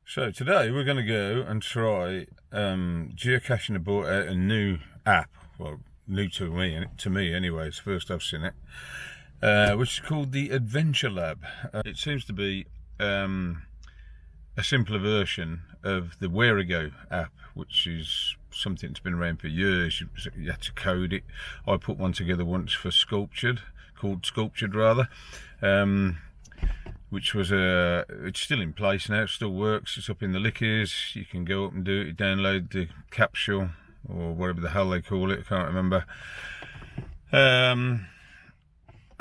So today we're going to go and try geocaching. I bought out a new app, well, new to me anyway. It's the first I've seen it, which is called the Adventure Lab. It seems to be a simpler version of the Where I Go app, which is something that's been around for years. You had to code it. I put one together once for called Sculptured rather. Which was it's still in place now. It still works. It's up in the Lickers. You can go up and do it. You download the capsule or whatever the hell they call it. I can't remember. And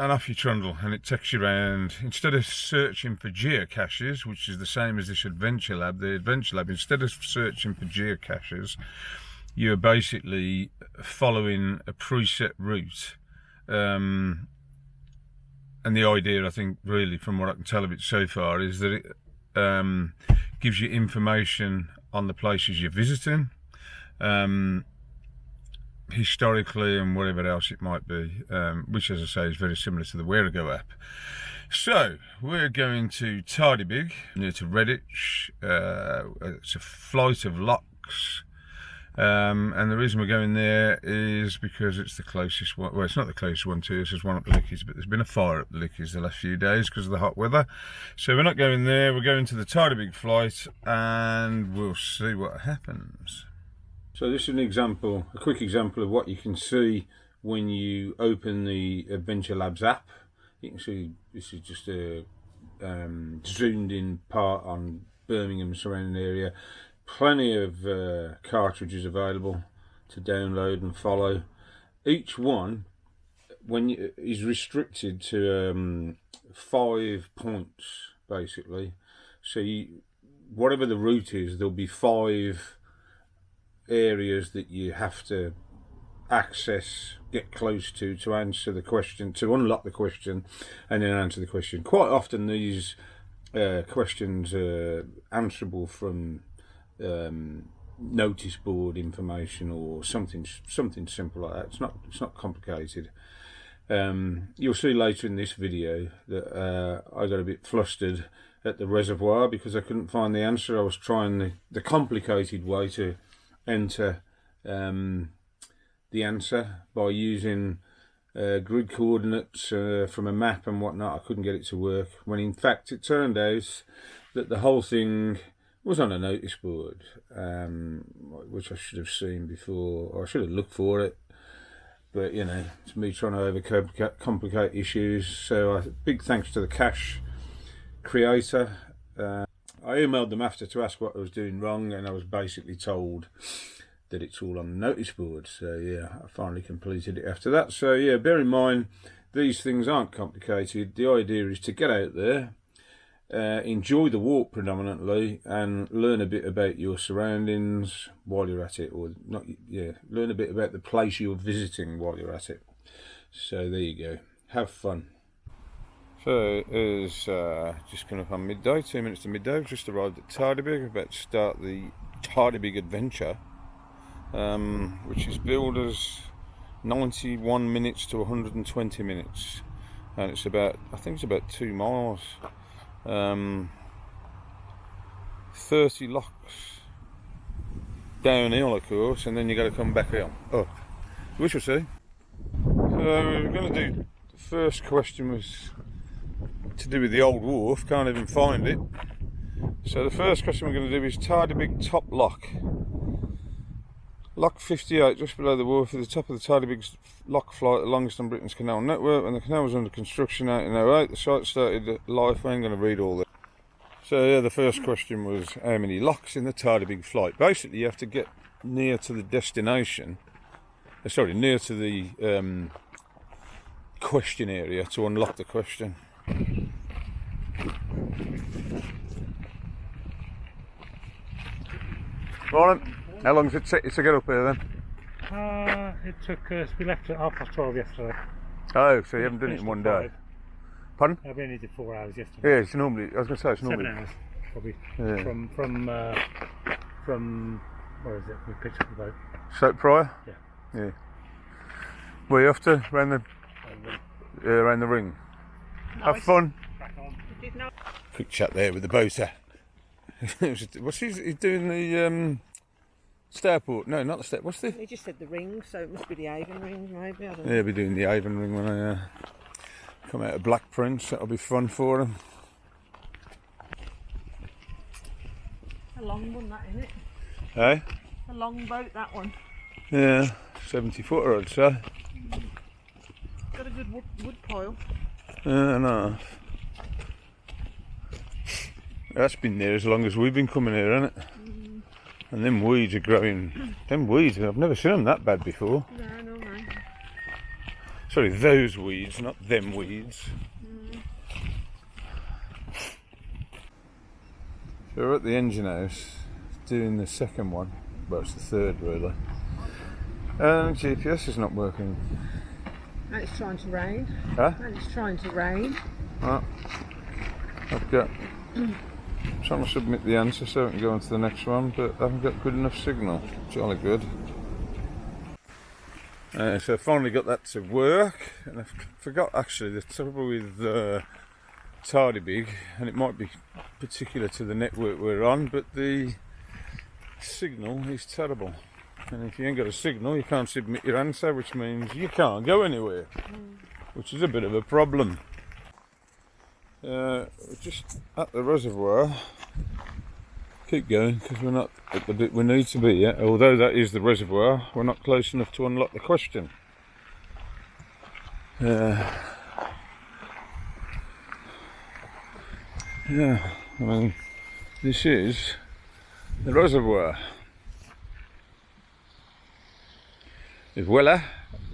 off you trundle, and it takes you around. Instead of searching for geocaches, which is the same as this Adventure Lab, the Adventure Lab, instead of searching for geocaches, you're basically following a preset route. And the idea, I think, really, from what I can tell of it so far, is that it gives you information on the places you're visiting, historically and whatever else it might be, which, as I say, is very similar to the Where I Go app. So, we're going to Tardebigge, near to Redditch. It's a flight of locks. And the reason we're going there is because it's the closest one. Well, it's not the closest one to us. There's one up the Lickers, but there's been a fire up the Lickers the last few days because of the hot weather. So we're not going there. We're going to the Tardebigge flight, and we'll see what happens. So this is an example, a quick example of what you can see when you open the Adventure Labs app. You can see this is just a zoomed in part on Birmingham surrounding area. Plenty of cartridges available to download and follow. Each one is restricted to 5 points, basically. So whatever the route is, there'll be 5 areas that you have to access, get close to answer the question, to unlock the question, and then answer the question. Quite often these questions are answerable from notice board information or something simple like that. It's not complicated. You'll see later in this video that I got a bit flustered at the reservoir because I couldn't find the answer. I was trying the complicated way to enter the answer by using grid coordinates from a map and whatnot. I couldn't get it to work, when in fact it turned out that the whole thing was on a notice board, which I should have seen before, or I should have looked for it. But you know, it's me trying to overcomplicate issues. So big thanks to the cache creator. I emailed them after to ask what I was doing wrong, and I was basically told that it's all on the notice board. So yeah, I finally completed it after that. So yeah, bear in mind, these things aren't complicated. The idea is to get out there, enjoy the walk predominantly, and learn a bit about your surroundings while you're at it, or not. Yeah, learn a bit about the place you're visiting while you're at it. So there you go. Have fun. So it is just coming up on midday, 2 minutes to midday. We've just arrived at Tardebigge, about to start the Tardebigge adventure, which is billed as 91 minutes to 120 minutes, and it's about, I think it's about 2 miles. 30 locks downhill, of course, and then you got to come back up. Oh, we shall see. So we're going to do, the first question was to do with the old wharf. Can't even find it. So the first question we're going to do is Tardebigge top lock. Lock 58, just below the wharf, at the top of the Tardebigge lock flight, the longest on Britain's canal network. When the canal was under construction in 1808, the site started life. I ain't going to read all that. So yeah, the first question was how many locks in the Tardebigge flight. Basically, you have to get near to the destination, near to the question area to unlock the question. Morning. How long did it take you to get up here then? It took us, we left at 12:30 yesterday. Oh, so you haven't done it in one day? Pardon? We only did 4 hours yesterday. Yeah, it's normally, I was going to say it's normally 7 hours, probably. Yeah. From where is it? We picked up the boat. Soap Prior? Yeah. Were you off to around the ring? Have fun. Back on. Quick chat there with the boater. What's he's doing the starport? No, not the step. What's the? He just said the ring, so it must be the Avon rings, maybe. I don't know. Yeah, he'll be doing the Avon ring when I come out of Black Prince. That'll be fun for him. A long one, that, isn't it? Hey? A long boat, that one. Yeah, 70-footer, I'd say. Got a good wood pile. No. That's been there as long as we've been coming here, hasn't it? And them weeds are growing. Them weeds, I've never seen them that bad before. No. Sorry, those weeds, not them weeds. So we're at the engine house doing the second one. Well, it's the third really. And GPS is not working. And it's trying to rain. Huh? And it's trying to rain. Right. I've got. I'm trying to submit the answer so I can go on to the next one, but I haven't got good enough signal. Jolly good. So I finally got that to work, and I forgot actually the trouble with Tardebigge, and it might be particular to the network we're on, but the signal is terrible. And if you ain't got a signal, you can't submit your answer, which means you can't go anywhere, which is a bit of a problem. We're just at the reservoir. Keep going because we're not at the bit we need to be yet. Although that is the reservoir, we're not close enough to unlock the question. Yeah, I mean, this is the reservoir. Et voilà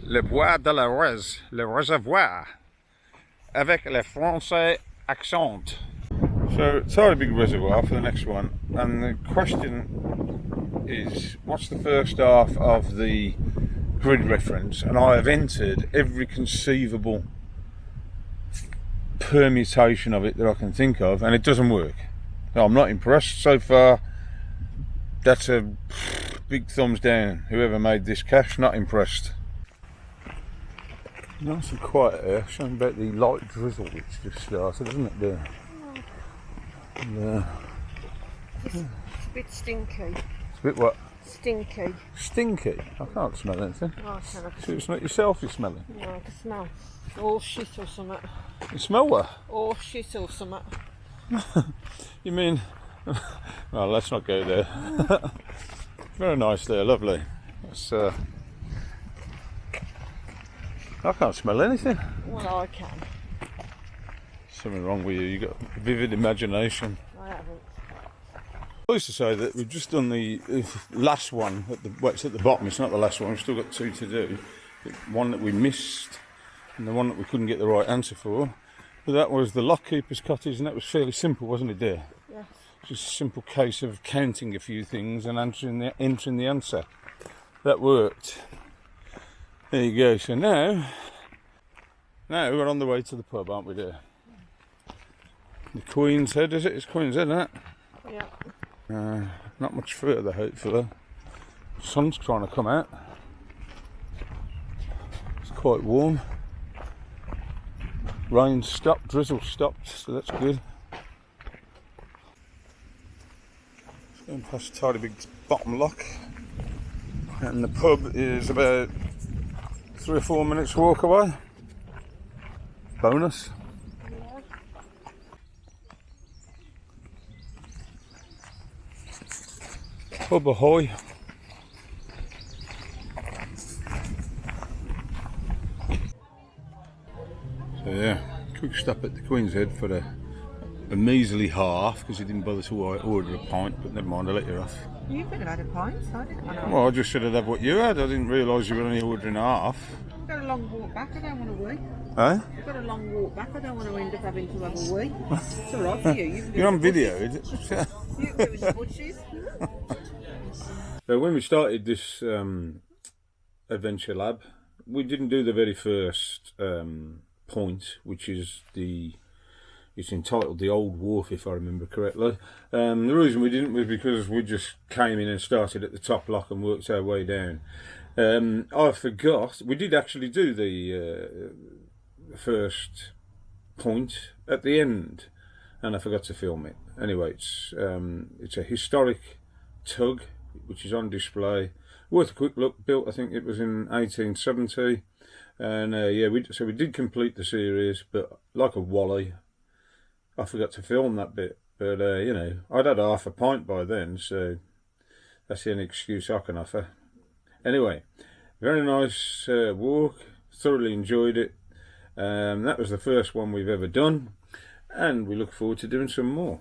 le bois de la Rose, le réservoir, avec le français accent. So it's a big reservoir for the next one, and the question is, what's the first half of the grid reference? And I have entered every conceivable permutation of it that I can think of, and it doesn't work. No, I'm not impressed so far. That's a big thumbs down. Whoever made this cache, not impressed. Nice and quiet here, showing about the light drizzle which just started, isn't it there? And, It's a bit stinky. it's a bit what? Stinky. Stinky? I can't smell anything. Oh, I can. So it's not yourself you're smelling? No, I can smell. All shit or something. You smell what? All shit or something. You mean... well, let's not go there. Very nice there, lovely. That's, I can't smell anything. Well, I can. Something wrong with you, you've got a vivid imagination. I haven't. I used to say that we've just done the last one, well, it's at the bottom, it's not the last one, we've still got two to do. The one that we missed and the one that we couldn't get the right answer for. But that was the lockkeeper's cottage, and that was fairly simple, wasn't it, dear? Yes. Just a simple case of counting a few things and entering the answer. That worked. There you go. So now we're on the way to the pub, aren't we, dear? The Queen's Head, is it? It's Queen's Head, isn't it? Yeah. Not much further, hopefully. Sun's trying to come out. It's quite warm. Rain stopped, drizzle stopped, so that's good. Just going past Tardebigge's bottom lock. And the pub is about 3 or 4 minutes walk away. Bonus. Pub ahoy. So yeah, quick stop at the Queen's Head for a measly half, because he didn't bother to order a pint, but never mind, I'll let you off. You could have had a pint, I didn't want to. Well, I just said I'd have what you had. I didn't realise you were only ordering half. I've got a long walk back, I don't want to wee. Eh? I've got a long walk back, I don't want to end up having to have a wee. It's alright for you. You're on video, is it? You can do the butchies. So when we started this adventure lab, we didn't do the very first point, which is it's entitled The Old Wharf, if I remember correctly. The reason we didn't was because we just came in and started at the top lock and worked our way down. I forgot, we did actually do the first point at the end, and I forgot to film it. anyway, it's a historic tug which is on display. Worth a quick look. Built, I think it was in 1870, and yeah, we did complete the series, but like a wally, I forgot to film that bit. But you know, I'd had half a pint by then, so that's the only excuse I can offer. Anyway, very nice walk. Thoroughly enjoyed it. That was the first one we've ever done, and we look forward to doing some more.